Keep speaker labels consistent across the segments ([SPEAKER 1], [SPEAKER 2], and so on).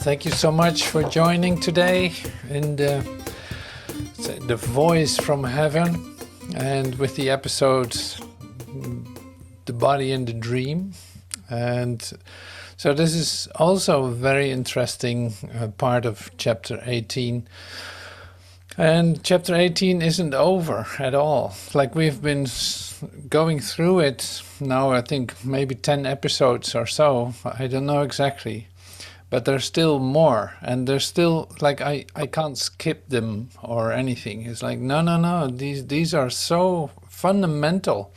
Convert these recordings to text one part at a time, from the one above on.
[SPEAKER 1] thank you so much for joining today in the voice from heaven, and with the episode The Body and the Dream. And so this is also a very interesting part of chapter 18. And chapter 18 isn't over at all. Like, we've been going through it now, I think maybe 10 episodes or so. I don't know exactly. But there's still more. And there's still, like, I can't skip them or anything. It's like, no. These are so fundamental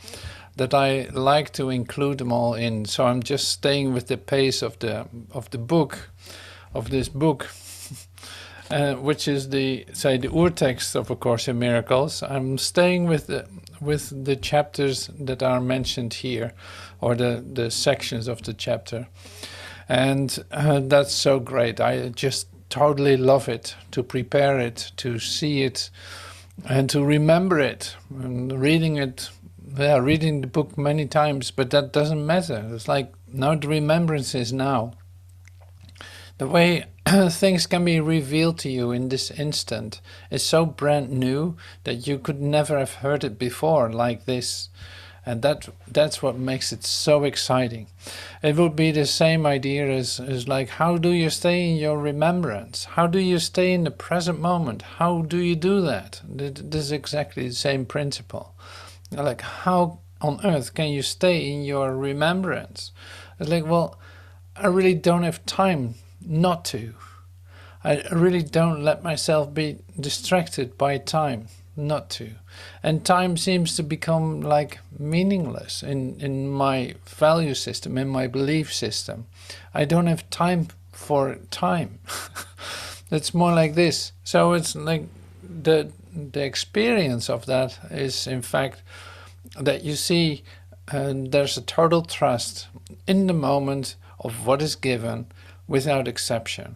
[SPEAKER 1] that I like to include them all in. So I'm just staying with the pace of the book, of this book. Which is the urtext of A Course in Miracles. I'm staying with the chapters that are mentioned here, or the sections of the chapter, and that's so great. I just totally love it, to prepare it, to see it, and to remember it. And reading the book many times, but that doesn't matter. It's like, no, the remembrance is now. The way things can be revealed to you in this instant is so brand new that you could never have heard it before like this. And that's what makes it so exciting. It would be the same idea as like, how do you stay in your remembrance? How do you stay in the present moment? How do you do that? This is exactly the same principle. Like, how on earth can you stay in your remembrance? It's like, well, I really don't have time not to. I really don't let myself be distracted by time not to. And time seems to become like meaningless in my value system, in my belief system. I don't have time for time. It's more like this. So it's like the experience of that is, in fact, that you see there's a total trust in the moment of what is given, without exception.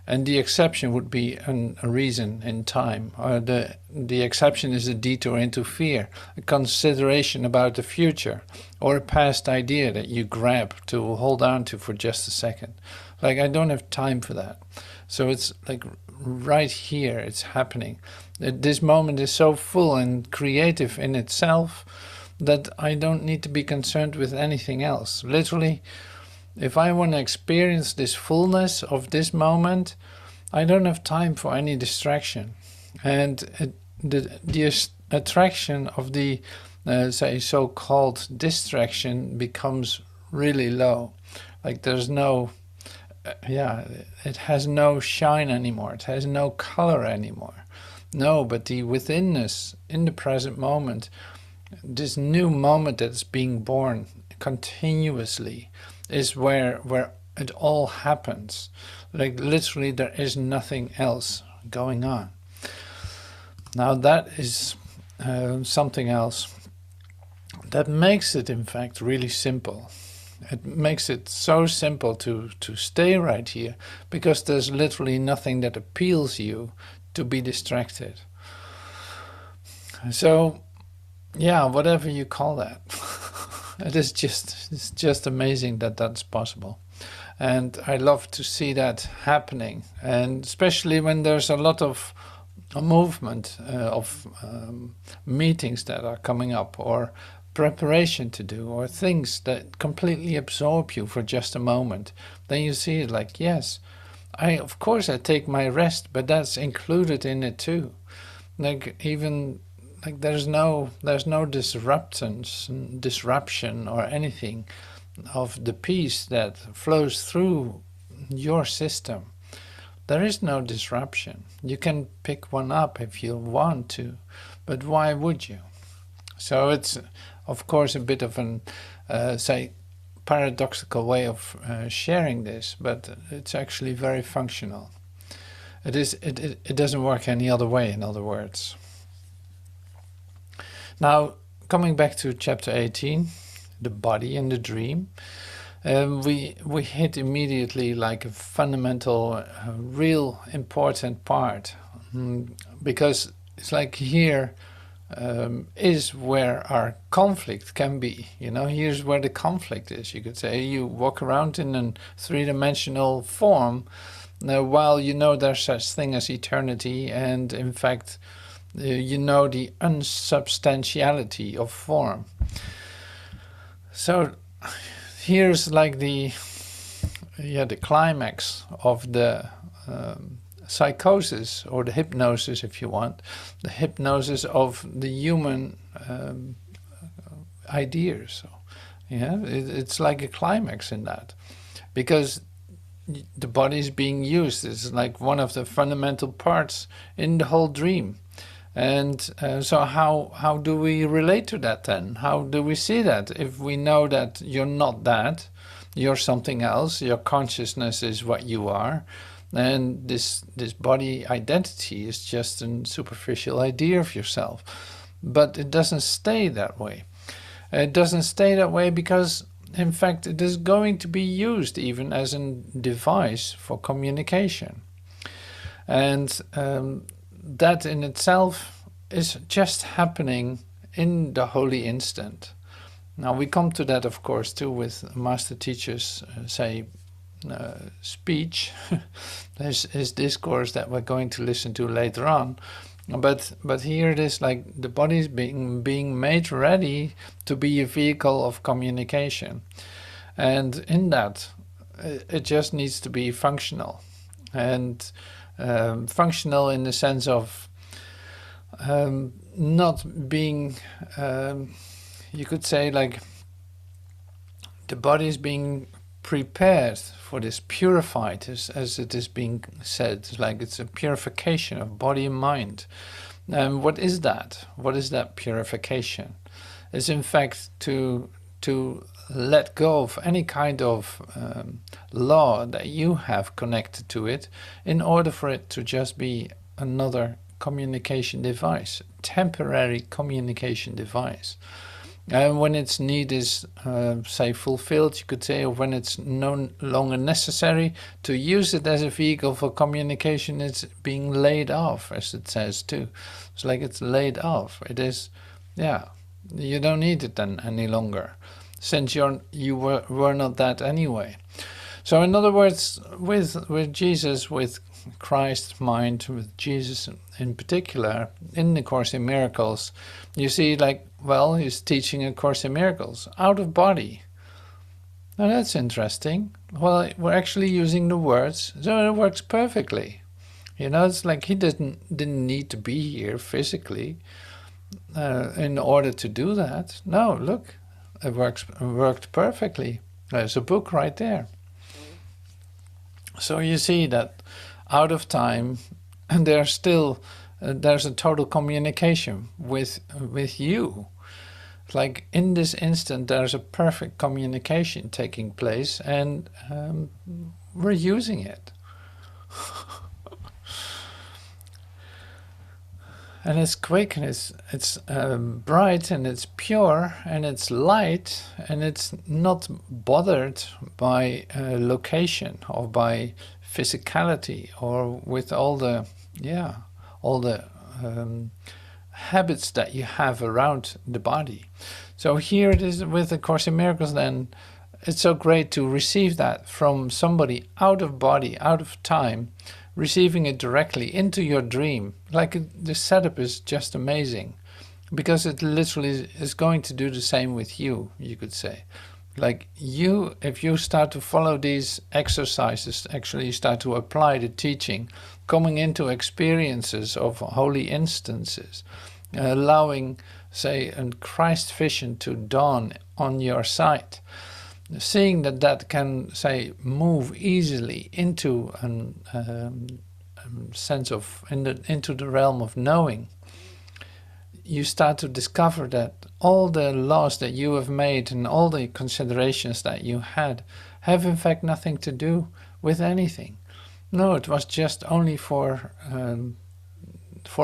[SPEAKER 1] And the exception would be a reason in time. Or the exception is a detour into fear, a consideration about the future, or a past idea that you grab to hold on to for just a second. Like, I don't have time for that. So it's like right here, it's happening. This moment is so full and creative in itself that I don't need to be concerned with anything else. Literally, if I want to experience this fullness of this moment, I don't have time for any distraction. And the attraction of the, so-called distraction becomes really low. Like, there's no, it has no shine anymore. It has no color anymore. No, but the withinness in the present moment, this new moment that's being born continuously, is where it all happens. Like, literally there is nothing else going on. Now that is something else that makes it, in fact, really simple. It makes it so simple to stay right here, because there's literally nothing that appeals you to be distracted. So, yeah, whatever you call that. It's just amazing that that's possible. And I love to see that happening, and especially when there's a lot of movement of meetings that are coming up, or preparation to do, or things that completely absorb you for just a moment. Then you see it like, yes, of course I take my rest, but that's included in it too. Like, even like there's no disruption or anything of the peace that flows through your system. There is no disruption. You can pick one up if you want to, but why would you? So it's, of course, a bit of an paradoxical way of sharing this, but it's actually very functional. It doesn't work any other way, in other words. Now, coming back to chapter 18, the body and the dream, we hit immediately like a fundamental, real important part, because it's like here is where our conflict can be. You know, here's where the conflict is. You could say you walk around in a three-dimensional form, while you know there's such thing as eternity, and in fact you know the unsubstantiality of form. So here's like the climax of the psychosis, or the hypnosis, if you want, the hypnosis of the human ideas. So, it's like a climax in that, because the body is being used. It's like one of the fundamental parts in the whole dream. And so how do we relate to that then? How do we see that? If we know that you're not that, you're something else, your consciousness is what you are, and this body identity is just a superficial idea of yourself. But it doesn't stay that way. It doesn't stay that way because, in fact, it is going to be used even as a device for communication. And that in itself is just happening in the holy instant. Now we come to that, of course, too, with master teachers' speech, his discourse that we're going to listen to later on. But here it is, like the body is being made ready to be a vehicle of communication, and in that, it just needs to be functional, and functional in the sense of not being, you could say, like the body is being prepared for this, purified, as it is being said, like it's a purification of body and mind. And what is that? What is that purification? It's in fact to let go of any kind of law that you have connected to it, in order for it to just be another communication device, temporary communication device. And when its need is, say, fulfilled, you could say, or when it's no longer necessary to use it as a vehicle for communication, it's being laid off, as it says too. It's like it's laid off. It is, you don't need it then any longer, since you were not that anyway. So in other words, with Jesus, with Christ's mind, with Jesus in particular, in the Course in Miracles, you see, like, well, he's teaching a Course in Miracles out of body. Now that's interesting. Well, we're actually using the words, so it works perfectly. It's like he didn't need to be here physically in order to do that. No, look, it worked perfectly. There's a book right there. So you see that out of time, and there's a total communication with you. Like in this instant, there's a perfect communication taking place, and we're using it. And it's quick, and it's bright, and it's pure, and it's light, and it's not bothered by location or by physicality, or with all the habits that you have around the body. So here it is with the Course in Miracles. Then it's so great to receive that from somebody out of body, out of time, receiving it directly into your dream. Like the setup is just amazing, because it literally is going to do the same with you, you could say. Like you, if you start to follow these exercises, actually you start to apply the teaching, coming into experiences of holy instances, allowing, say, a Christ vision to dawn on your sight, seeing that can, say, move easily into a sense of, into the realm of knowing. You start to discover that all the laws that you have made and all the considerations that you had have in fact nothing to do with anything. No, it was just only for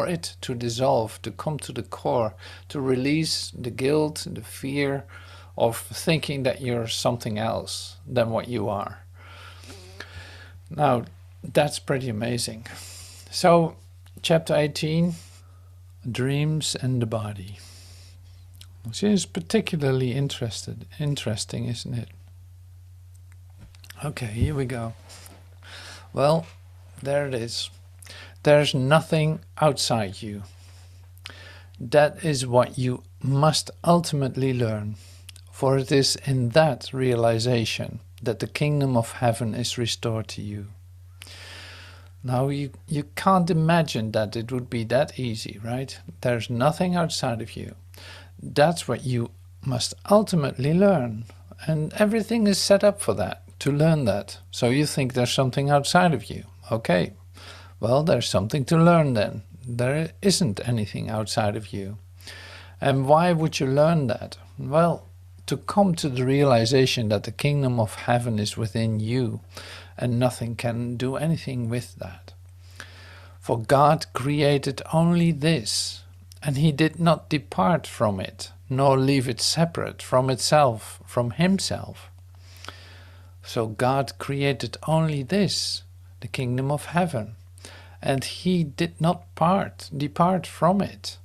[SPEAKER 1] it to dissolve, to come to the core, to release the guilt, the fear of thinking that you're something else than what you are. Now, that's pretty amazing. So, chapter 18, Dreams and the Body. She is particularly interesting, isn't it? Okay, here we go. Well, there it is. There's nothing outside you. That is what you must ultimately learn, for it is in that realization that the kingdom of heaven is restored to you. Now you can't imagine that it would be that easy, right? There's nothing outside of you. That's what you must ultimately learn. And everything is set up for that, to learn that. So you think there's something outside of you. Okay, well, there's something to learn then. There isn't anything outside of you. And why would you learn that? Well, to come to the realization that the kingdom of heaven is within you, and nothing can do anything with that. For God created only this, and he did not depart from it, nor leave it separate from itself, from himself. So God created only this, the kingdom of heaven, and he did not depart from it,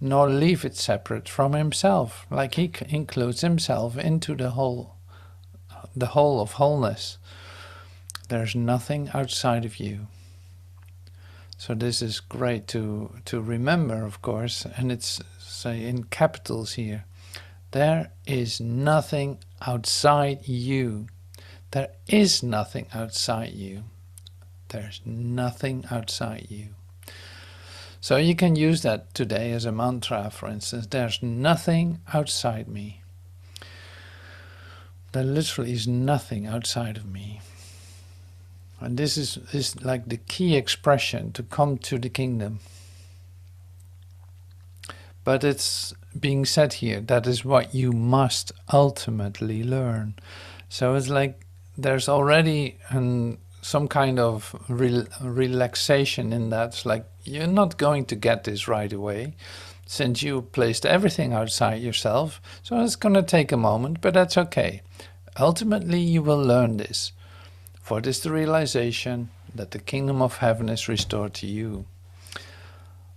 [SPEAKER 1] nor leave it separate from himself, like he includes himself into the whole of wholeness. There's nothing outside of you. So this is great to remember, of course, and it's, say, in capitals here. There is nothing outside you. There is nothing outside you. There's nothing outside you. So you can use that today as a mantra, for instance. There's nothing outside me. There literally is nothing outside of me. And this is like the key expression to come to the kingdom. But it's being said here, that is what you must ultimately learn. So it's like there's already some kind of relaxation in that. It's like you're not going to get this right away, since you placed everything outside yourself. So it's going to take a moment, but that's okay. Ultimately, you will learn this. For it is the realization that the kingdom of heaven is restored to you.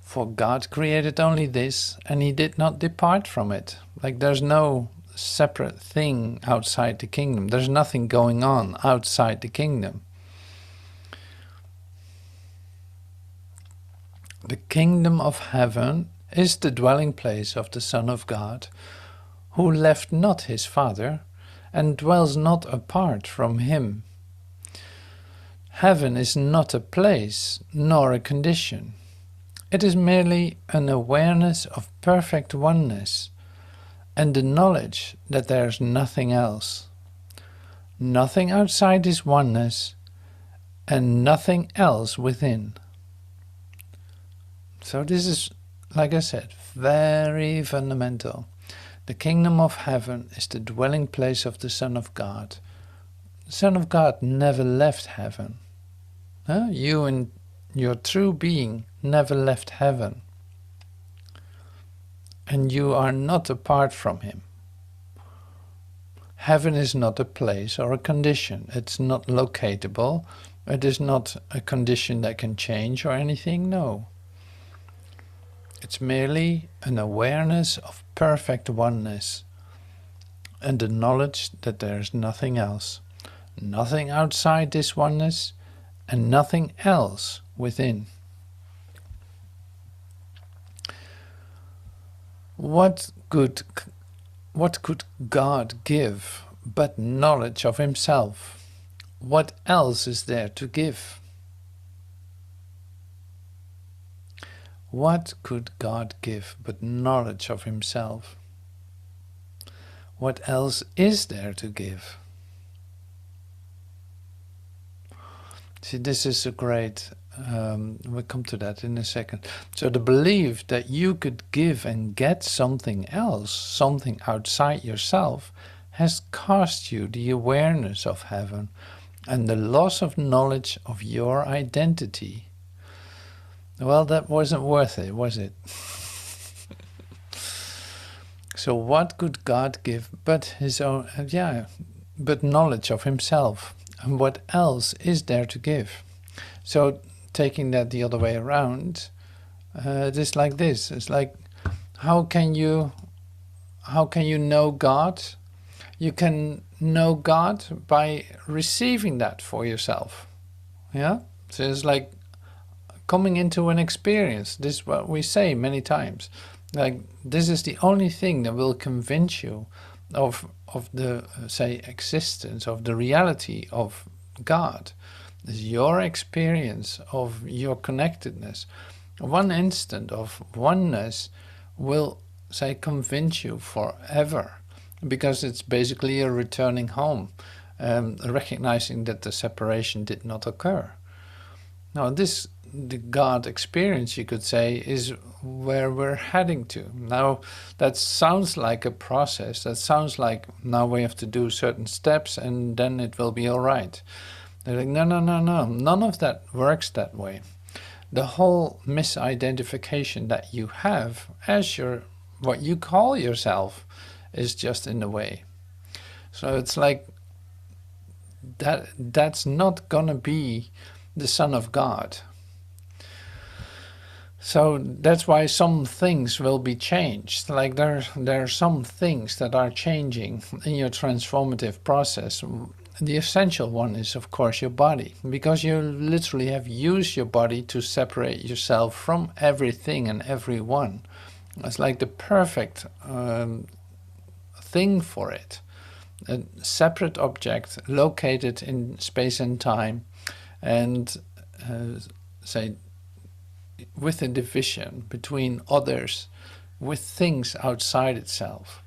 [SPEAKER 1] For God created only this, and he did not depart from it. Like there's no separate thing outside the kingdom. There's nothing going on outside the kingdom. The kingdom of heaven is the dwelling place of the Son of God, who left not his Father, and dwells not apart from him. Heaven is not a place, nor a condition. It is merely an awareness of perfect oneness, and the knowledge that there is nothing else. Nothing outside this oneness, and nothing else within. So this is, like I said, very fundamental. The kingdom of heaven is the dwelling place of the Son of God. The Son of God never left heaven. You and your true being never left heaven. And you are not apart from him. Heaven is not a place or a condition. It's not locatable. It is not a condition that can change or anything, no. It's merely an awareness of perfect oneness and the knowledge that there is nothing else. Nothing outside this oneness and nothing else within. What could God give but knowledge of himself? What else is there to give? What could God give but knowledge of himself? What else is there to give? See, this is a great, we'll come to that in a second. So the belief that you could give and get something else, something outside yourself, has cost you the awareness of heaven and the loss of knowledge of your identity. Well, that wasn't worth it, was it? So what could God give but his own, but knowledge of himself? And what else is there to give? So taking that the other way around, it is like this. It's like, how can you know God? You can know God by receiving that for yourself. Yeah? So it's like coming into an experience. This is what we say many times. Like, this is the only thing that will convince you of the, say, existence, of the reality of God. Is your experience of your connectedness. One instant of oneness will, say, convince you forever, because it's basically a returning home, recognizing that the separation did not occur. Now, the God experience, you could say, is where we're heading to. Now, that sounds like a process. That sounds like now we have to do certain steps and then it will be all right. They're like, no, no, no, no. None of that works that way. The whole misidentification that you have as what you call yourself is just in the way. So it's like that's not gonna be the Son of God. So that's why some things will be changed. Like there are some things that are changing in your transformative process. The essential one is, of course, your body, because you literally have used your body to separate yourself from everything and everyone. It's like the perfect thing for it. A separate object located in space and time, and say, with a division between others, with things outside itself.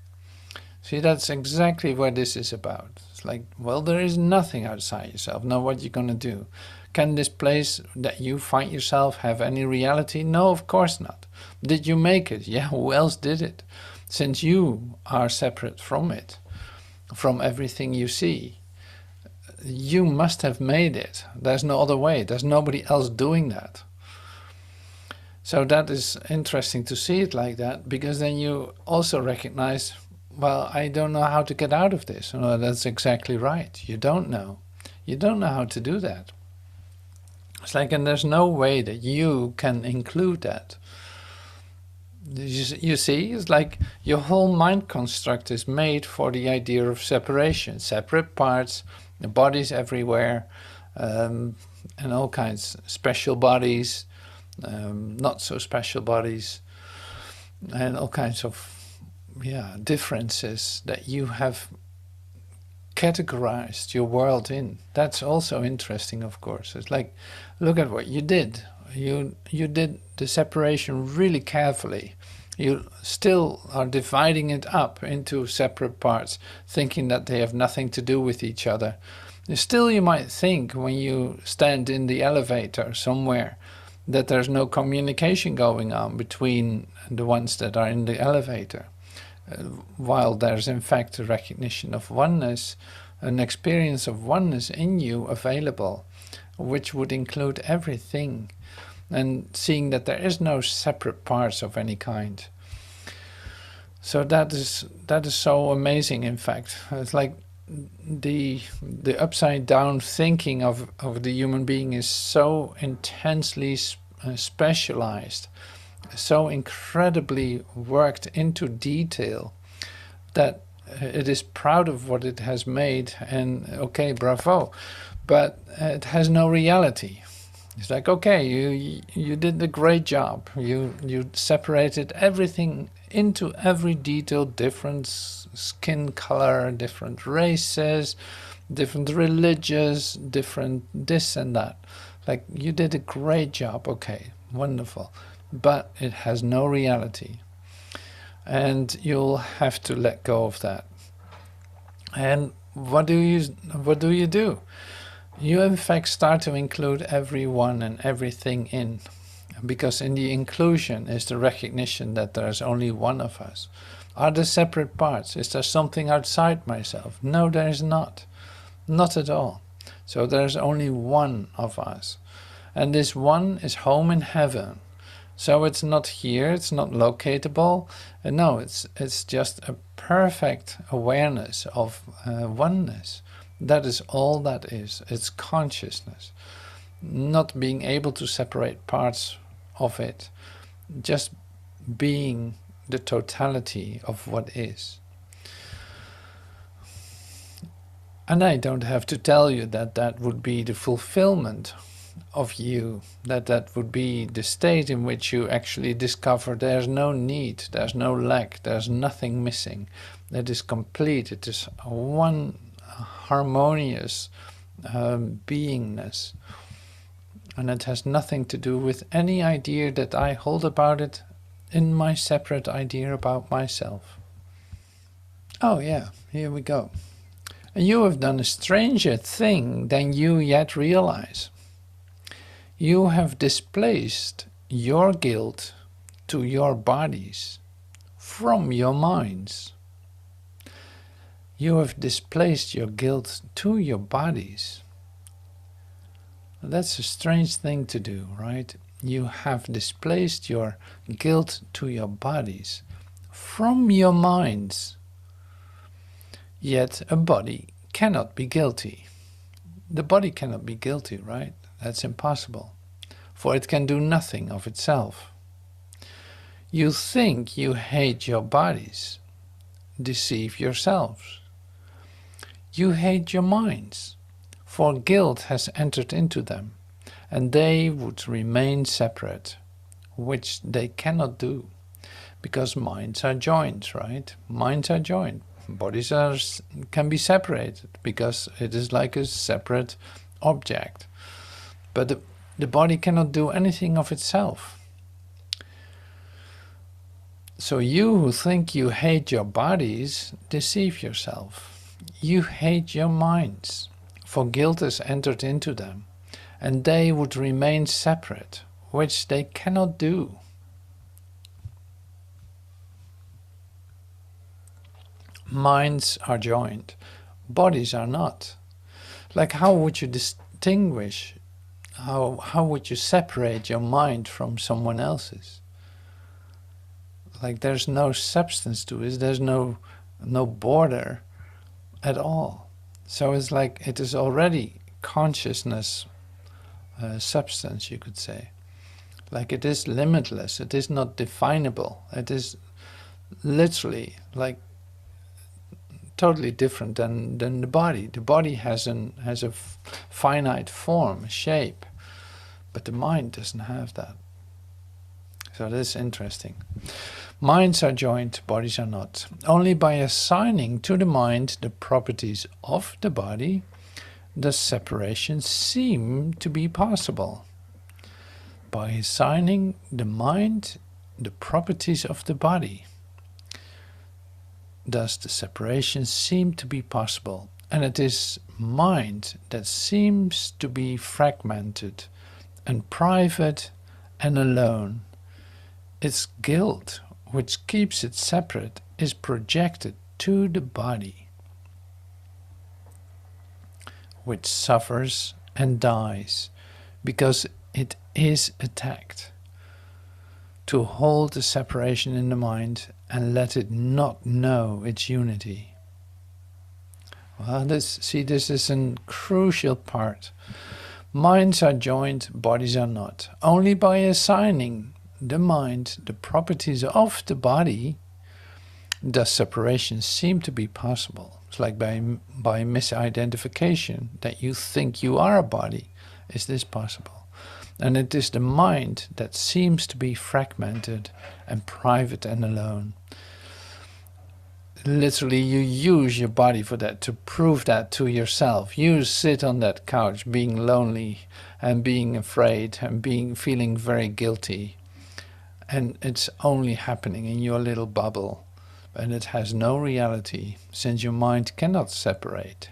[SPEAKER 1] See, that's exactly what this is about. It's like, well, there is nothing outside yourself. Now what you're going to do? Can this place that you find yourself have any reality? No, of course not. Did you make it? Yeah, who else did it? Since you are separate from it, from everything you see, you must have made it. There's no other way. There's nobody else doing that. So that is interesting to see it like that, because then you also recognize, well, I don't know how to get out of this. No, that's exactly right. You don't know. You don't know how to do that. It's like, and there's no way that you can include that. You see, it's like your whole mind construct is made for the idea of separation, separate parts, the bodies everywhere, and all kinds, special bodies, not so special bodies, and all kinds of differences that you have categorized your world in. That's also interesting, of course. It's like, look at what you did. You did the separation really carefully. You still are dividing it up into separate parts, thinking that they have nothing to do with each other. And still, you might think when you stand in the elevator somewhere that there's no communication going on between the ones that are in the elevator, while there's in fact a recognition of oneness, an experience of oneness in you available, which would include everything, and seeing that there is no separate parts of any kind. So that is so amazing. In fact, it's like the upside down thinking of the human being is so intensely specialized, so incredibly worked into detail, that it is proud of what it has made, and okay, bravo, but it has no reality. It's like, okay, you did a great job. You separated everything into every detail, different skin color, different races, different religions, different this and that. Like, you did a great job, okay, wonderful, but it has no reality. And you'll have to let go of that. And what do you do? You in fact start to include everyone and everything in, because in the inclusion is the recognition that there's only one of us. Are there separate parts? Is there something outside myself? No, there is not. Not at all. So there's only one of us. And this one is home in heaven. So it's not here, it's not locatable. No, it's just a perfect awareness of oneness. That is all that is. It's consciousness. Not being able to separate parts of it. Just being the totality of what is. And I don't have to tell you that that would be the fulfillment of you, that would be the state in which you actually discover there's no need, there's no lack, there's nothing missing. It is complete. It is one harmonious beingness. And it has nothing to do with any idea that I hold about it in my separate idea about myself. Oh yeah, here we go. You have done a stranger thing than you yet realize. You have displaced your guilt to your bodies from your minds. You have displaced your guilt to your bodies. That's a strange thing to do, right? You have displaced your guilt to your bodies from your minds. Yet a body cannot be guilty. The body cannot be guilty, right? That's impossible, for it can do nothing of itself. You think you hate your bodies. Deceive yourselves. You hate your minds, for guilt has entered into them, and they would remain separate, which they cannot do, because minds are joined, right? Minds are joined. Bodies can be separated, because it is like a separate object. But the body cannot do anything of itself. So you who think you hate your bodies, deceive yourself. You hate your minds, for guilt has entered into them, and they would remain separate, which they cannot do. Minds are joined, bodies are not. Like, how would you distinguish? How would you separate your mind from someone else's? Like, there's no substance to it, there's no border at all. So it's like it is already consciousness, substance, you could say. Like, it is limitless, it is not definable, it is literally like totally different than the body. The body has a finite form, shape, but the mind doesn't have that. So that's interesting. Minds are joined, bodies are not. Only by assigning to the mind the properties of the body does separation seem to be possible. By assigning the mind the properties of the body does the separation seem to be possible. And it is mind that seems to be fragmented and private and alone. Its guilt, which keeps it separate, is projected to the body, which suffers and dies because it is attacked. To hold the separation in the mind and let it not know its unity. Well, this is a crucial part. Minds are joined, bodies are not. Only by assigning the mind the properties of the body does separation seem to be possible. It's like by misidentification, that you think you are a body. Is this possible? And it is the mind that seems to be fragmented and private and alone. Literally, you use your body for that, to prove that to yourself. You sit on that couch being lonely and being afraid and feeling very guilty. And it's only happening in your little bubble. And it has no reality, since your mind cannot separate.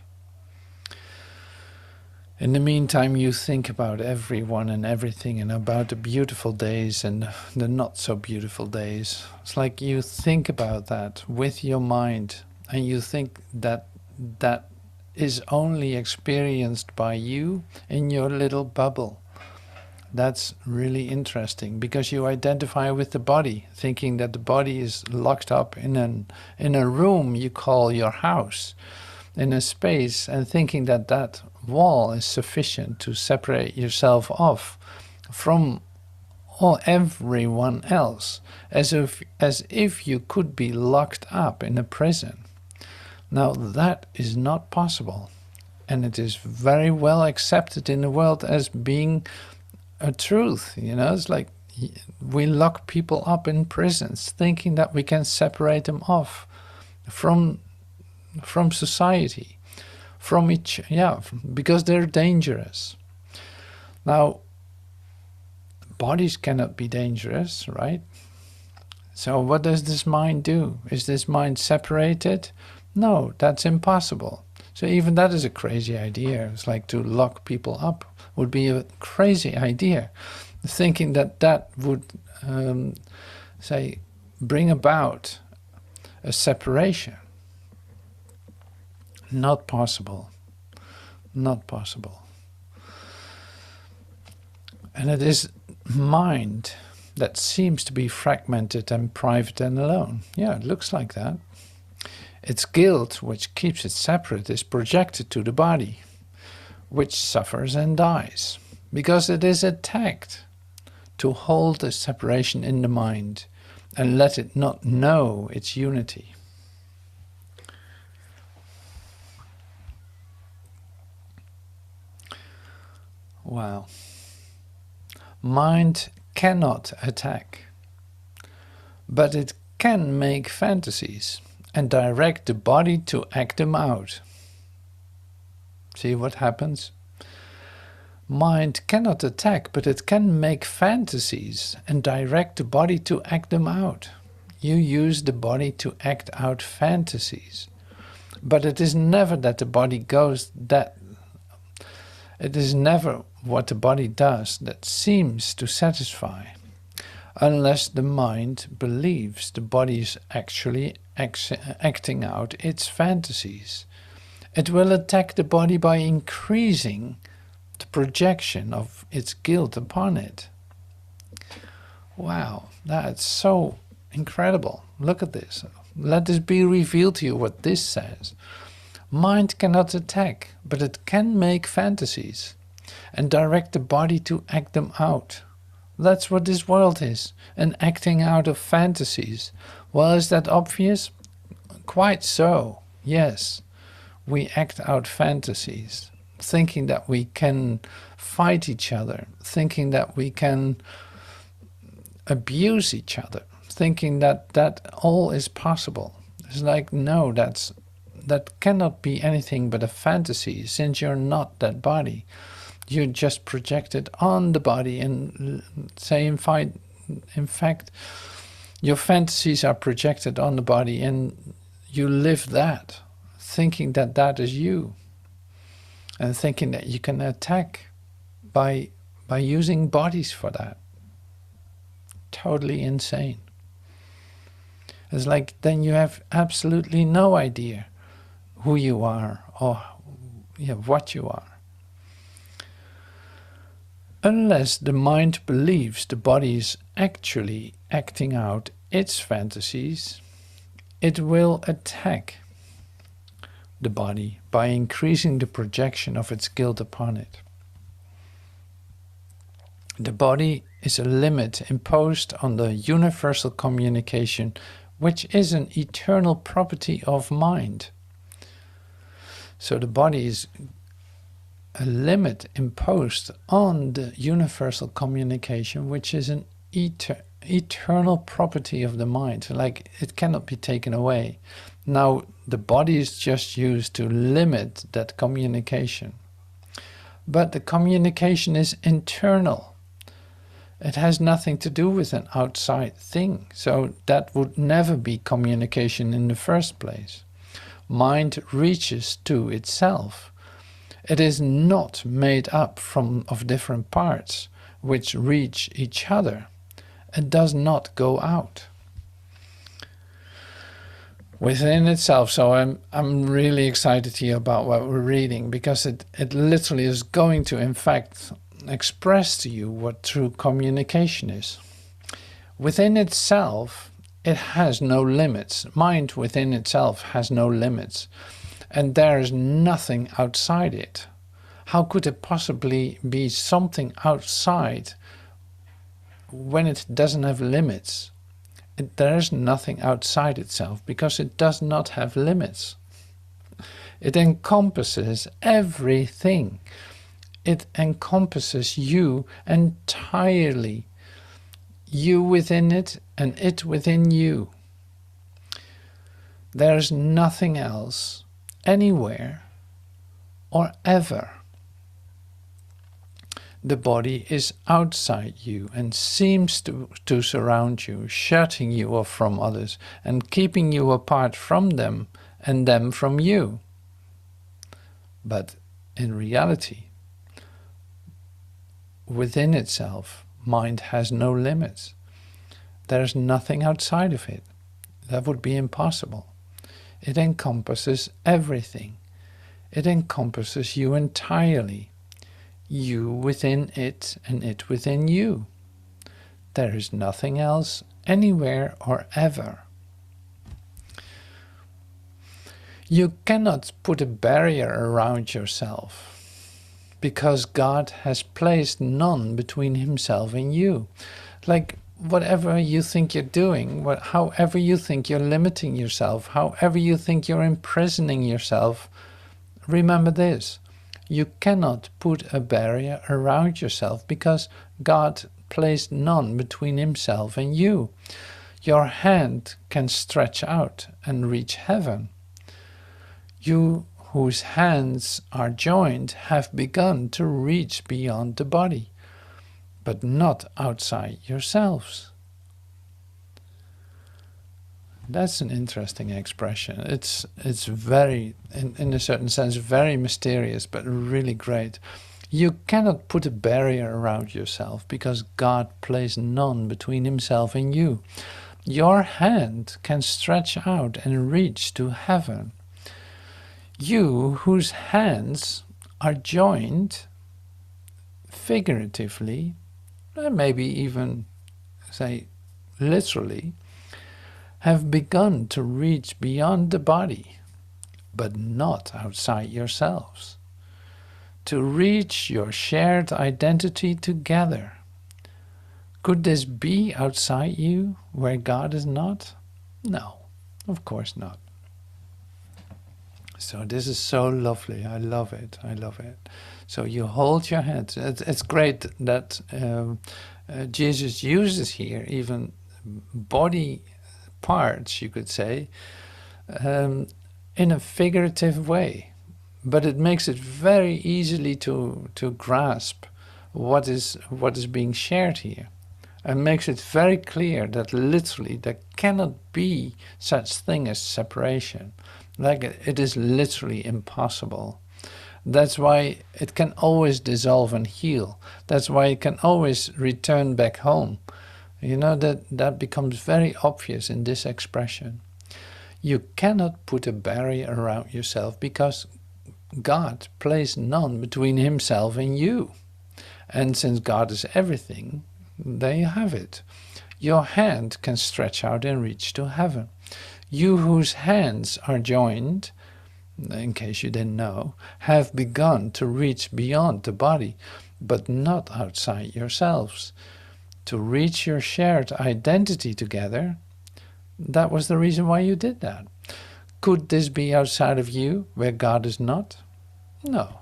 [SPEAKER 1] In the meantime, you think about everyone and everything, and about the beautiful days and the not so beautiful days. It's like you think about that with your mind, and you think that that is only experienced by you in your little bubble. That's really interesting, because you identify with the body, thinking that the body is locked up in a room you call your house, in a space, and thinking that that wall is sufficient to separate yourself off from everyone else, as if you could be locked up in a prison. Now that is not possible. and it is very well accepted in the world as being a truth. You know, it's like we lock people up in prisons thinking that we can separate them off from society, from because they're dangerous. Now, bodies cannot be dangerous, right? So what does this mind do? Is this mind separated? No, that's impossible. So even that is a crazy idea. It's like to lock people up would be a crazy idea. Thinking that that would, say, bring about a separation. Not possible. Not possible. And it is mind that seems to be fragmented and private and alone. Yeah, it looks like that. Its guilt, which keeps it separate, is projected to the body, which suffers and dies, because it is attacked to hold the separation in the mind and let it not know its unity. Wow. Mind cannot attack, but it can make fantasies and direct the body to act them out. See what happens? Mind cannot attack, but it can make fantasies and direct the body to act them out. You use the body to act out fantasies, but it is never that the body goes that. It is never what the body does that seems to satisfy, unless the mind believes the body is actually acting out its fantasies. It will attack the body by increasing the projection of its guilt upon it. Wow, that's so incredible. Look at this. Let this be revealed to you what this says. Mind cannot attack, but it can make fantasies and direct the body to act them out. That's what this world is, an acting out of fantasies. Well, is that obvious? Quite so, yes. We act out fantasies, thinking that we can fight each other, thinking that we can abuse each other, thinking that that all is possible. It's like, no, that cannot be anything but a fantasy, since you're not that body. You just project it on the body and say, in fact, your fantasies are projected on the body and you live that, thinking that that is you, and thinking that you can attack by using bodies for that. Totally insane. It's like then you have absolutely no idea who you are or what you are. Unless the mind believes the body is actually acting out its fantasies, it will attack the body by increasing the projection of its guilt upon it. The body is a limit imposed on the universal communication, which is an eternal property of mind. So the body is a limit imposed on the universal communication, which is an eternal property of the mind. Like, it cannot be taken away. Now, the body is just used to limit that communication. But the communication is internal. It has nothing to do with an outside thing. So that would never be communication in the first place. Mind reaches to itself. It is not made up of different parts which reach each other. It does not go out within itself. So I'm really excited here about what we're reading, because it literally is going to, in fact, express to you what true communication is. Within itself, it has no limits. Mind within itself has no limits. And there is nothing outside it. How could it possibly be something outside when it doesn't have limits? There is nothing outside itself because it does not have limits. It encompasses everything. It encompasses you entirely. You within it and it within you. There's nothing else, anywhere or ever. The body is outside you and seems to surround you, shutting you off from others and keeping you apart from them and them from you. But in reality, within itself, mind has no limits. There's nothing outside of it. That would be impossible. It encompasses everything. It encompasses you entirely. You within it and it within you. There is nothing else, anywhere or ever. You cannot put a barrier around yourself, because God has placed none between himself and you. Like, whatever you think you're doing, however you think you're limiting yourself, however you think you're imprisoning yourself, remember this: you cannot put a barrier around yourself, because God placed none between himself and you. Your hand can stretch out and reach heaven. You whose hands are joined have begun to reach beyond the body, but not outside yourselves. That's an interesting expression. It's very, in a certain sense, very mysterious, but really great. You cannot put a barrier around yourself, because God placed none between himself and you. Your hand can stretch out and reach to heaven. You whose hands are joined, figuratively, and maybe even, say, literally, have begun to reach beyond the body, but not outside yourselves, to reach your shared identity together. Could this be outside you, where God is not? No, of course not. So this is so lovely. I love it. I love it. So you hold your hands. It's great that Jesus uses here even body parts, you could say, in a figurative way. But it makes it very easily to grasp what is being shared here. And makes it very clear that literally there cannot be such thing as separation. Like, it is literally impossible. That's why it can always dissolve and heal. That's why it can always return back home. You know, that becomes very obvious in this expression. You cannot put a barrier around yourself, because God placed none between himself and you. And since God is everything, there you have it. Your hand can stretch out and reach to heaven. You whose hands are joined, in case you didn't know, have begun to reach beyond the body, but not outside yourselves. To reach your shared identity together, that was the reason why you did that. Could this be outside of you, where God is not? No,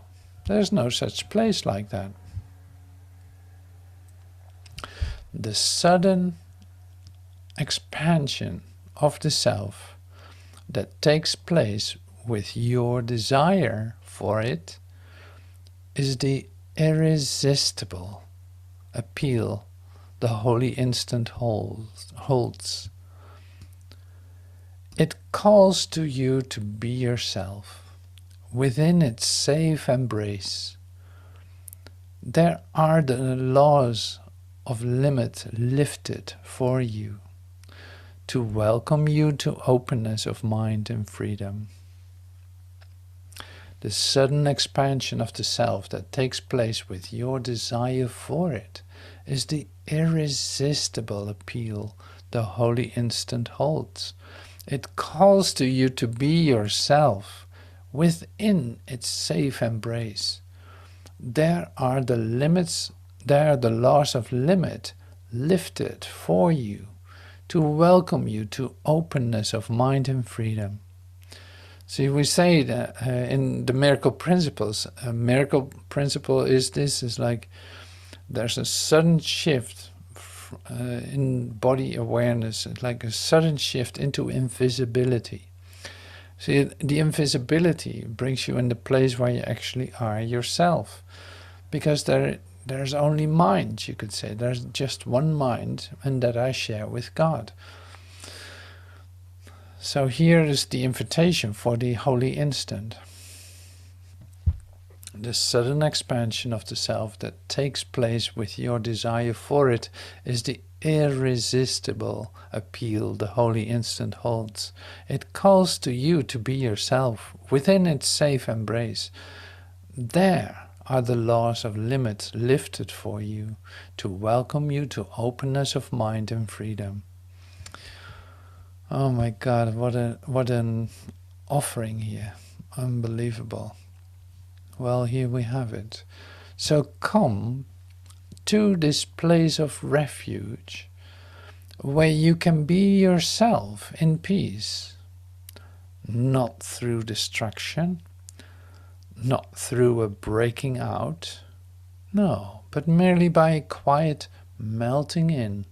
[SPEAKER 1] there's no such place like that. The sudden expansion of the self that takes place with your desire for it is the irresistible appeal the holy instant holds. It calls to you to be yourself within its safe embrace. There are the laws of limit lifted for you, to welcome you to openness of mind and freedom. The sudden expansion of the self that takes place with your desire for it is the irresistible appeal the holy instant holds. It calls to you to be yourself within its safe embrace. There are the limits, there are the laws of limit lifted for you, to welcome you to openness of mind and freedom. See, we say that in the miracle principles, a miracle principle is like there's a sudden shift in body awareness, like a sudden shift into invisibility. See, the invisibility brings you in the place where you actually are yourself, because there's only mind, you could say. There's just one mind, and that I share with God. So here is the invitation for the holy instant. The sudden expansion of the self that takes place with your desire for it is the irresistible appeal the holy instant holds. It calls to you to be yourself within its safe embrace. There are the laws of limits lifted for you to welcome you to openness of mind and freedom. Oh my God, what an offering here. Unbelievable. Well, here we have it. So come to this place of refuge where you can be yourself in peace, not through destruction, not through a breaking out, no, but merely by a quiet melting in.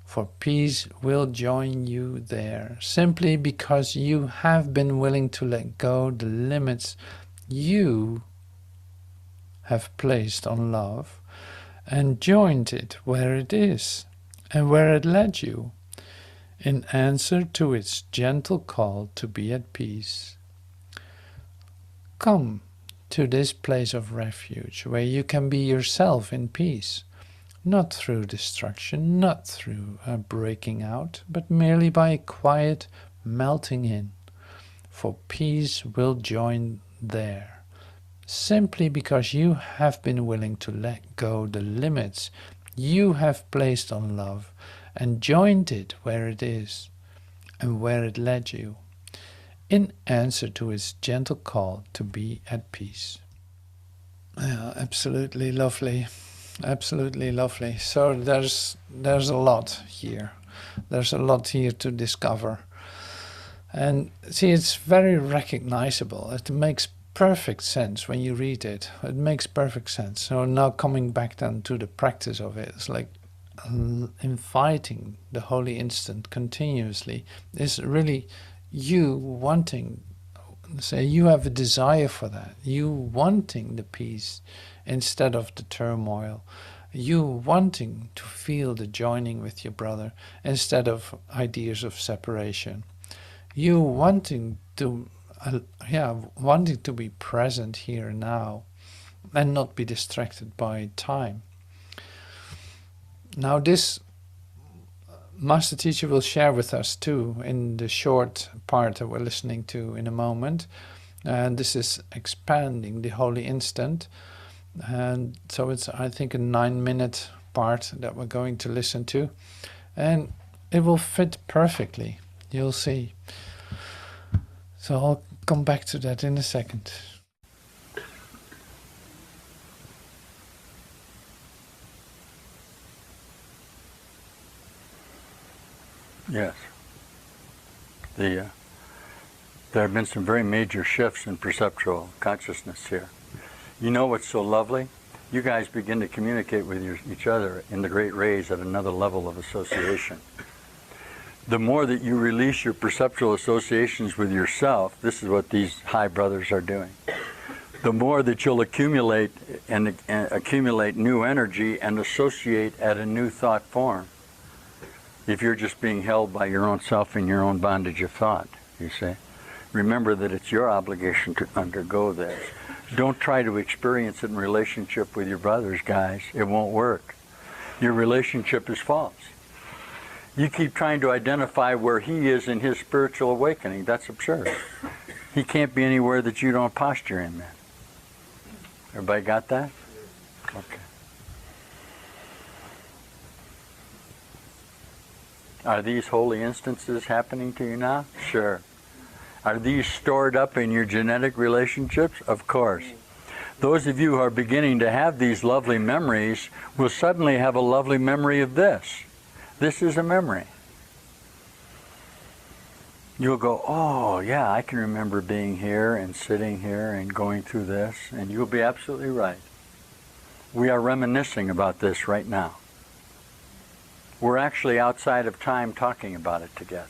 [SPEAKER 1] For peace will join you there, simply because you have been willing to let go the limits you have placed on love and joined it where it is and where it led you, in answer to its gentle call to be at peace. Come to this place of refuge where you can be yourself in peace, not through destruction, not through a breaking out, but merely by a quiet melting in. For peace will join there, simply because you have been willing to let go the limits you have placed on love and joined it where it is and where it led you, in answer to its gentle call to be at peace. Yeah, absolutely lovely. Absolutely lovely. So there's a lot here. There's a lot here to discover. And see, it's very recognizable. It makes perfect sense when you read it. It makes perfect sense. So now coming back then to the practice of it, it's like inviting the holy instant continuously is really you wanting, say you have a desire for that, you wanting the peace instead of the turmoil, you wanting to feel the joining with your brother instead of ideas of separation, you wanting to wanting to be present here now and not be distracted by time. Now this Master Teacher will share with us too in the short part that we're listening to in a moment, and this is expanding the holy instant. And so it's, I think, a 9-minute part that we're going to listen to, and it will fit perfectly, you'll see. So I'll come back to that in a second.
[SPEAKER 2] Yes. There have been some very major shifts in perceptual consciousness here. You know what's so lovely? You guys begin to communicate with each other in the great rays at another level of association. The more that you release your perceptual associations with yourself, this is what these high brothers are doing, the more that you'll accumulate and accumulate new energy and associate at a new thought form. If you're just being held by your own self in your own bondage of thought, you see. Remember that it's your obligation to undergo this. Don't try to experience it in relationship with your brothers, guys. It won't work. Your relationship is false. You keep trying to identify where he is in his spiritual awakening. That's absurd. He can't be anywhere that you don't posture in, man. Everybody got that? Okay. Are these holy instances happening to you now? Sure. Are these stored up in your genetic relationships? Of course. Those of you who are beginning to have these lovely memories will suddenly have a lovely memory of this. This is a memory. you'll go, oh yeah, I can remember being here and sitting here and going through this, and you'll be absolutely right. We are reminiscing about this right now. We're actually outside of time talking about it together.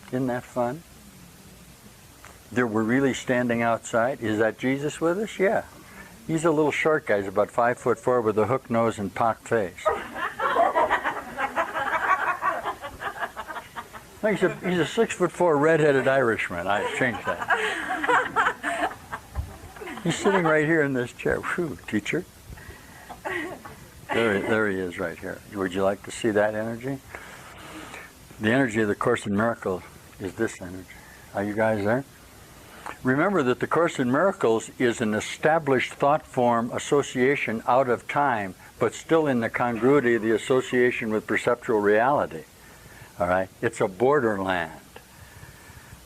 [SPEAKER 2] Isn't that fun? We're really standing outside. Is that Jesus with us? Yeah. He's a little short guy. He's about 5'4" with a hook nose and pock face. He's a 6'4" redheaded Irishman. I changed that. He's sitting right here in this chair. Whew, teacher. There he is right here. Would you like to see that energy? The energy of the Course in Miracles is this energy. Are you guys there? Remember that the Course in Miracles is an established thought form association out of time, but still in the congruity of the association with perceptual reality. All right? It's a borderland.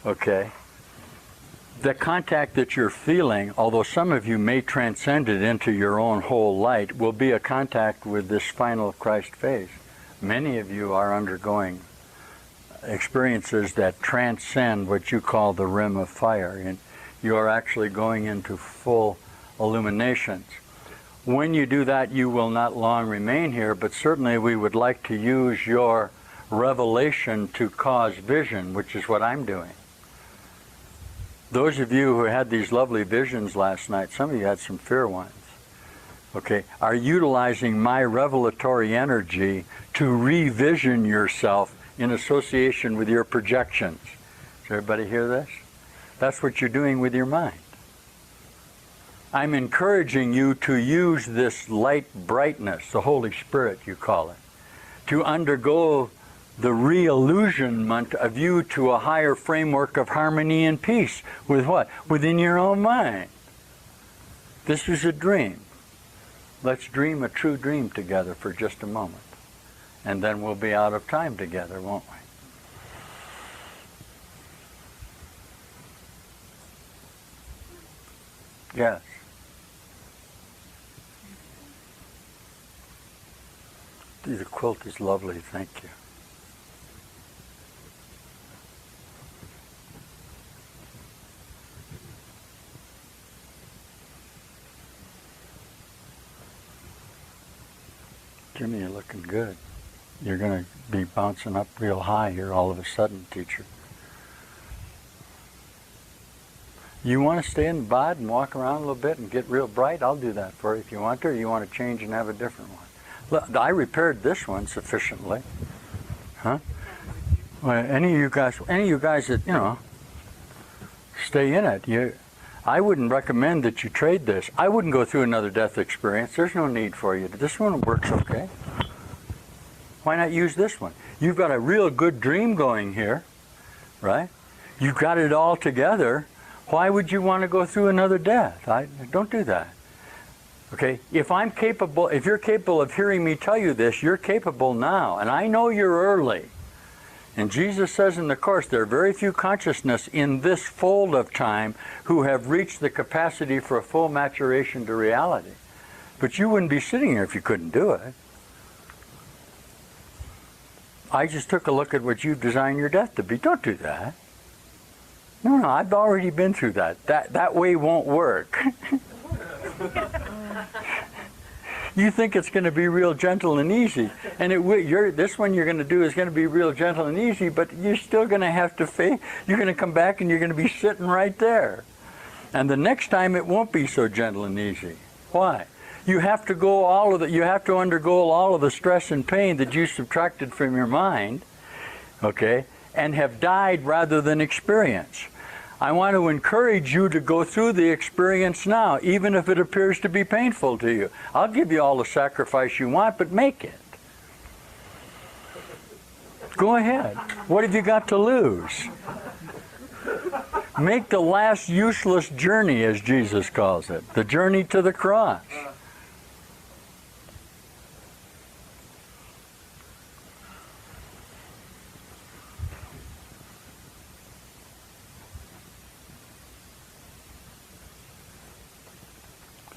[SPEAKER 2] Okay? The contact that you're feeling, although some of you may transcend it into your own whole light, will be a contact with this final Christ face. Many of you are undergoing experiences that transcend what you call the rim of fire, and you are actually going into full illuminations. When you do that, you will not long remain here, but certainly we would like to use your revelation to cause vision, which is what I'm doing. Those of you who had these lovely visions last night, some of you had some fear ones, okay, are utilizing my revelatory energy to revision yourself in association with your projections. Does everybody hear this? That's what you're doing with your mind. I'm encouraging you to use this light brightness, the Holy Spirit you call it, to undergo the re-illusionment of you to a higher framework of harmony and peace. With what? Within your own mind. This is a dream. Let's dream a true dream together for just a moment. And then we'll be out of time together, won't we? Yes. The quilt is lovely, thank you. Jimmy, you're looking good. You're going to be bouncing up real high here all of a sudden, teacher. You want to stay in the bod and walk around a little bit and get real bright? I'll do that for you if you want to, or you want to change and have a different one. Look, I repaired this one sufficiently. Huh? Well, any of you guys that, you know, stay in it, I wouldn't recommend that you trade this. I wouldn't go through another death experience. There's no need for you. This one works okay. Why not use this one? You've got a real good dream going here, right? You've got it all together. Why would you want to go through another death? Don't do that. Okay? If you're capable of hearing me tell you this, you're capable now. And I know you're early. And Jesus says in the Course, there are very few consciousness in this fold of time who have reached the capacity for a full maturation to reality. But you wouldn't be sitting here if you couldn't do it. I just took a look at what you've designed your death to be. Don't do that. No, I've already been through that. That way won't work. You think it's going to be real gentle and easy, and this one you're going to do is going to be real gentle and easy, but you're still going to have to face. You're going to come back and you're going to be sitting right there. And the next time it won't be so gentle and easy. Why? You have to undergo all of the stress and pain that you subtracted from your mind, okay, and have died rather than experience. I want to encourage you to go through the experience now, even if it appears to be painful to you. I'll give you all the sacrifice you want, but make it. Go ahead. What have you got to lose? Make the last useless journey, as Jesus calls it, the journey to the cross.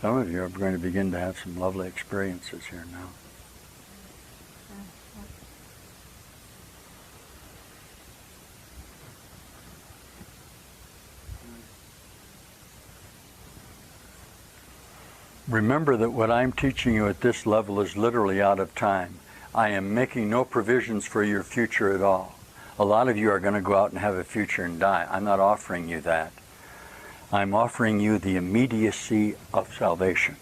[SPEAKER 2] Some of you are going to begin to have some lovely experiences here now. Remember that what I'm teaching you at this level is literally out of time. I am making no provisions for your future at all. A lot of you are going to go out and have a future and die. I'm not offering you that. I'm offering you the immediacy of salvation.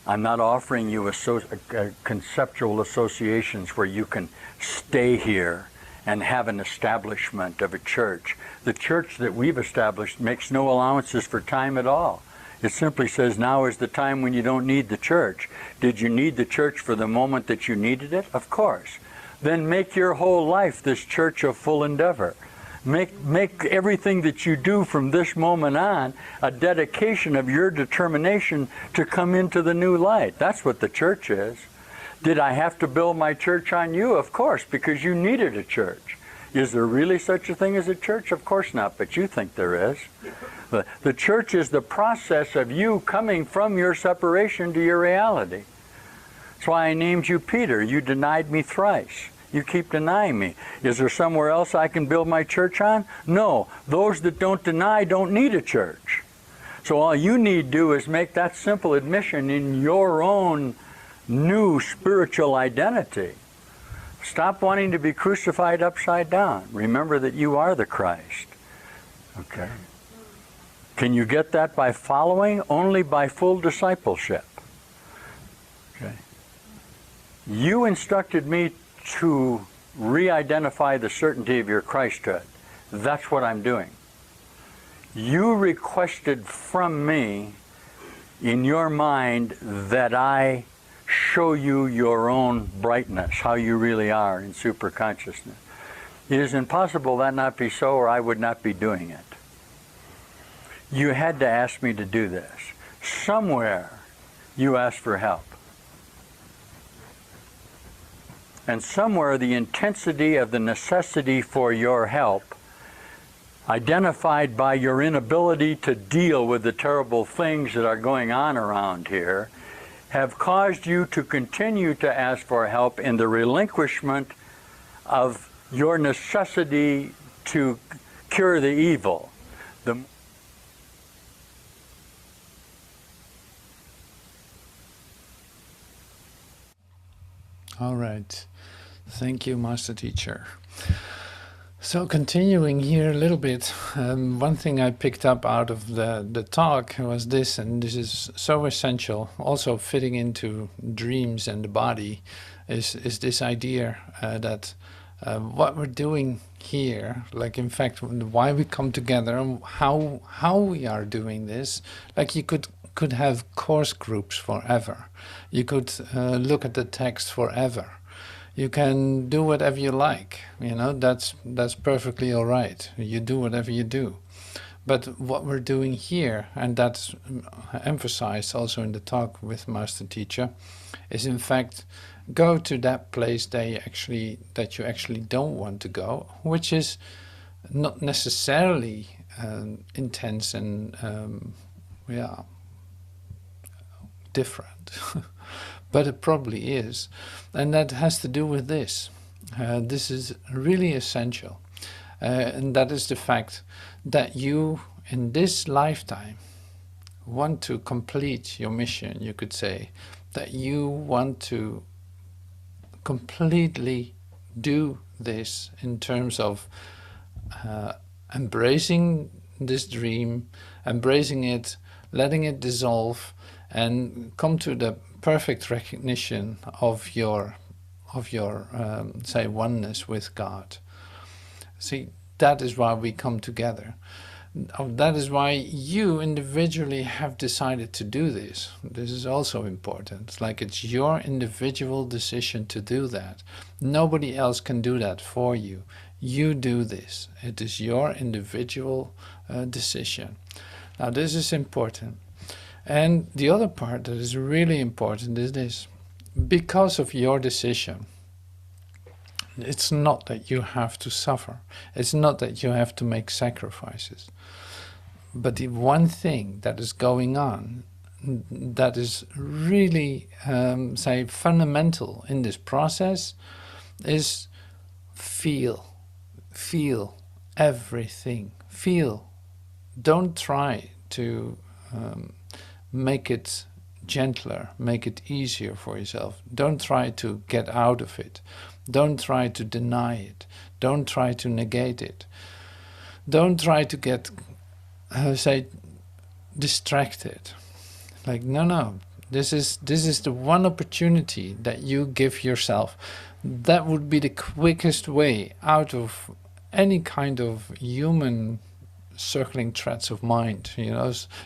[SPEAKER 2] I'm not offering you conceptual associations where you can stay here and have an establishment of a church. The church that we've established makes no allowances for time at all. It simply says now is the time when you don't need the church. Did you need the church for the moment that you needed it? Of course. Then make your whole life this church of full endeavor. Make everything that you do from this moment on a dedication of your determination to come into the new light. That's what the church is. Did I have to build my church on you? Of course, because you needed a church. Is there really such a thing as a church? Of course not, but you think there is. The church is the process of you coming from your separation to your reality. That's why I named you Peter. You denied me thrice. You keep denying me. Is there somewhere else I can build my church on? No. Those that don't deny don't need a church. So all you need to do is make that simple admission in your own new spiritual identity. Stop wanting to be crucified upside down. Remember that you are the Christ. Okay. Can you get that by following? Only by full discipleship. Okay. You instructed me to re-identify the certainty of your Christhood. That's what I'm doing. You requested from me in your mind that I show you your own brightness, how you really are in superconsciousness. It is impossible that not be so, or I would not be doing it. You had to ask me to do this. Somewhere you asked for help. And somewhere the intensity of the necessity for your help, identified by your inability to deal with the terrible things that are going on around here, have caused you to continue to ask for help in the relinquishment of your necessity to cure the evil.
[SPEAKER 1] All right. Thank you, Master Teacher. So continuing here a little bit, one thing I picked up out of the talk was this, and this is so essential, also fitting into dreams and the body, is this idea that what we're doing here, like in fact why we come together and how we are doing this, like you could have course groups forever. You could look at the text forever. You can do whatever you like, you know, that's perfectly all right. You do whatever you do. But what we're doing here, and that's emphasized also in the talk with Master Teacher, is in fact go to that place that you actually don't want to go, which is not necessarily intense and different. But it probably is. And that has to do with this. This is really essential. And that is the fact that you, in this lifetime, want to complete your mission, you could say. That you want to completely do this in terms of embracing this dream, embracing it, letting it dissolve, and come to the perfect recognition of your say oneness with God. See, that is why we come together. That is why you individually have decided to do this. This is also important. It's like it's your individual decision to do that. Nobody else can do that for you. You do this. It is your individual decision. Now this is important. And the other part that is really important is this. Because of your decision, it's not that you have to suffer. It's not that you have to make sacrifices. But the one thing that is going on that is really, say, fundamental in this process is feel everything. Feel. Don't try to make it gentler, make it easier for yourself. Don't try to get out of it. Don't try to deny it. Don't try to negate it. Don't try to get, distracted. Like, no, this is the one opportunity that you give yourself. That would be the quickest way out of any kind of human circling threads of mind,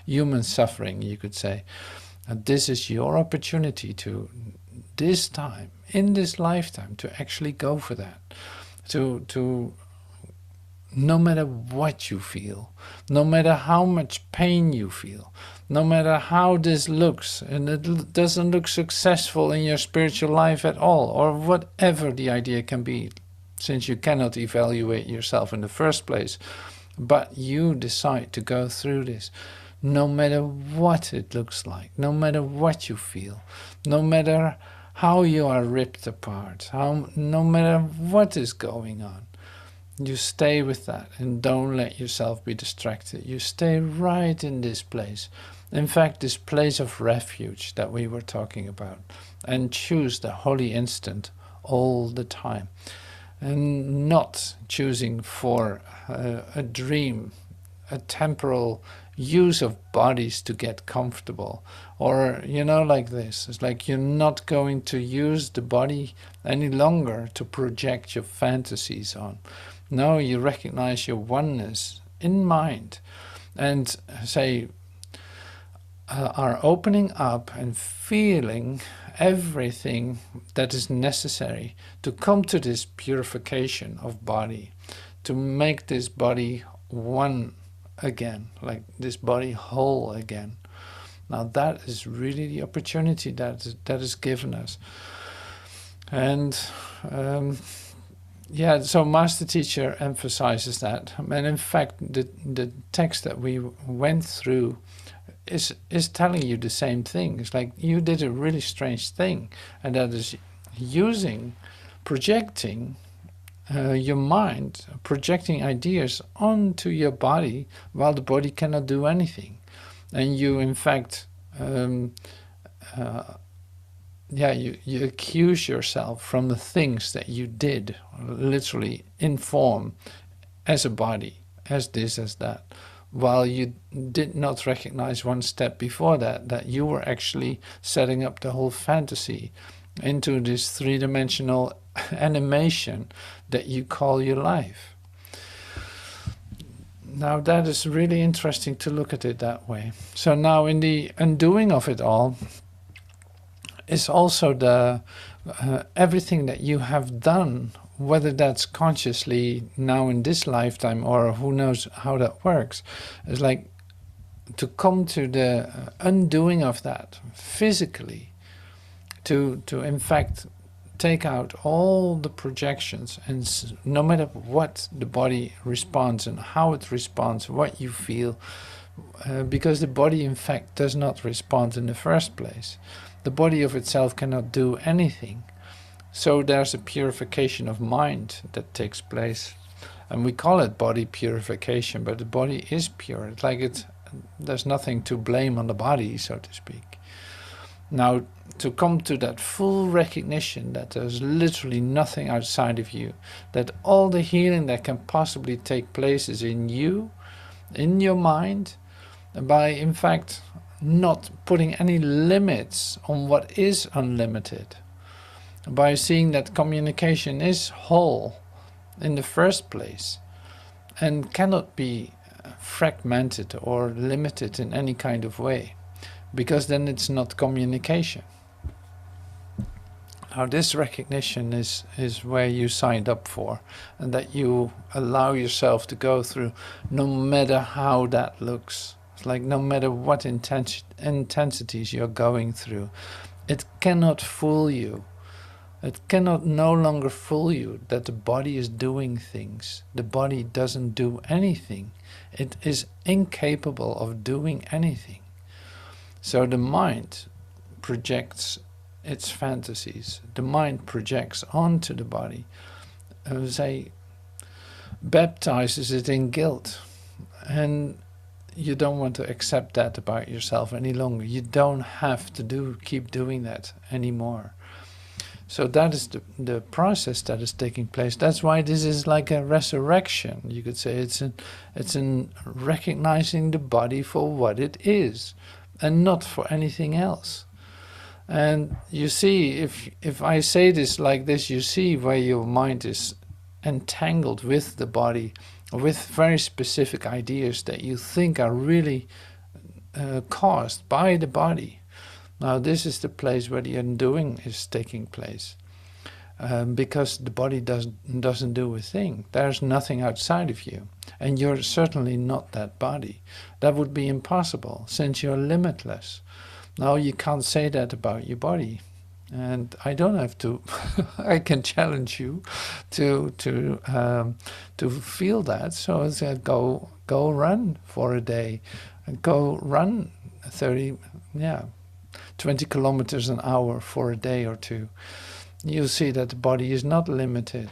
[SPEAKER 1] human suffering, you could say. And this is your opportunity to, this time, in this lifetime, to actually go for that. To no matter what you feel, no matter how much pain you feel, no matter how this looks, and it doesn't look successful in your spiritual life at all, or whatever the idea can be, since you cannot evaluate yourself in the first place, but you decide to go through this, no matter what it looks like, no matter what you feel, no matter how you are ripped apart, no matter what is going on. You stay with that and don't let yourself be distracted. You stay right in this place. In fact, this place of refuge that we were talking about. And choose the holy instant all the time. And not choosing for a dream, a temporal use of bodies to get comfortable. Or, like this. It's like you're not going to use the body any longer to project your fantasies on. No, you recognize your oneness in mind and are opening up and feeling everything that is necessary to come to this purification of body, to make this body one again, like this body whole again. Now that is really the opportunity that is given us. And so Master Teacher emphasizes that. And in fact, the text that we went through is telling you the same thing. It's like you did a really strange thing, and that is projecting your mind, projecting ideas onto your body while the body cannot do anything. And you, in fact, you accuse yourself from the things that you did, literally in form, as a body, as this, as that, while you did not recognize one step before that you were actually setting up the whole fantasy into this three-dimensional animation that you call your life. Now that is really interesting to look at it that way. So now in the undoing of it all, is also the everything that you have done, whether that's consciously now in this lifetime or who knows how that works, is like to come to the undoing of that physically, to in fact take out all the projections, and no matter what the body responds and how it responds, what you feel, because the body in fact does not respond in the first place. The body of itself cannot do anything. So there's a purification of mind that takes place. And we call it body purification, but the body is pure. It's like there's nothing to blame on the body, so to speak. Now, to come to that full recognition that there's literally nothing outside of you, that all the healing that can possibly take place is in you, in your mind, by in fact not putting any limits on what is unlimited, by seeing that communication is whole in the first place and cannot be fragmented or limited in any kind of way, because then it's not communication. Now this recognition is where you signed up for, and that you allow yourself to go through, no matter how that looks. Like no matter what intensities you're going through, it cannot fool you. It cannot no longer fool you that the body is doing things. The body doesn't do anything. It is incapable of doing anything. So the mind projects its fantasies. The mind projects onto the body, baptizes it in guilt. And you don't want to accept that about yourself any longer. You don't have to keep doing that anymore. So that is the process that is taking place. That's why this is like a resurrection. You could say it's in recognizing the body for what it is, and not for anything else. And you see, if I say this like this, you see where your mind is entangled with the body, with very specific ideas that you think are really caused by the body. Now this is the place where the undoing is taking place, because the body doesn't do a thing. There's nothing outside of you, and you're certainly not that body. That would be impossible, since you're limitless. Now you can't say that about your body, and I don't have to. I can challenge you to feel that. So it's go run for a day, and go run 20 kilometers an hour for a day or two. You see that the body is not limited.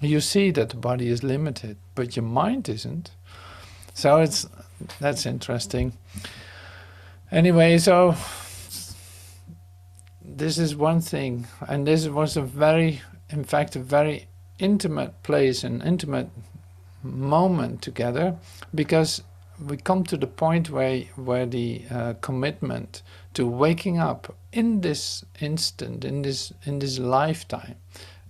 [SPEAKER 1] You see that the body is limited, but your mind isn't. So that's interesting. Anyway, so this is one thing, and this was in fact, a very intimate place, an intimate moment together, because we come to the point where the commitment to waking up in this instant, in this lifetime,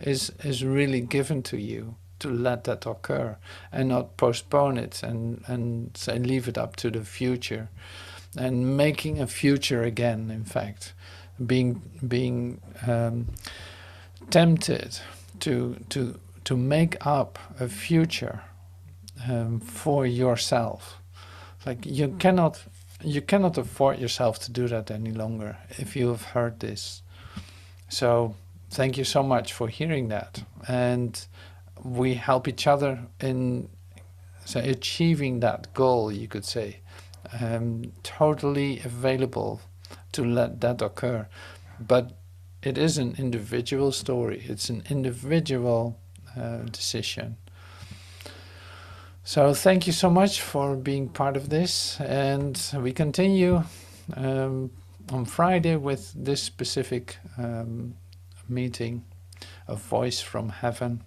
[SPEAKER 1] is really given to you, to let that occur and not postpone it and say leave it up to the future, and making a future again. In fact, being tempted to make up a future for yourself. Like you cannot afford yourself to do that any longer if you have heard this. So thank you so much for hearing that, and we help each other in achieving that goal, you could say. Totally available to let that occur, but it is an individual story. It's an individual decision. So thank you so much for being part of this, and we continue on Friday with this specific meeting, A Voice from Heaven.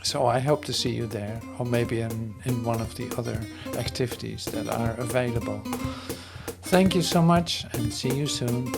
[SPEAKER 1] So I hope to see you there, or maybe in one of the other activities that are available. Thank you so much, and see you soon.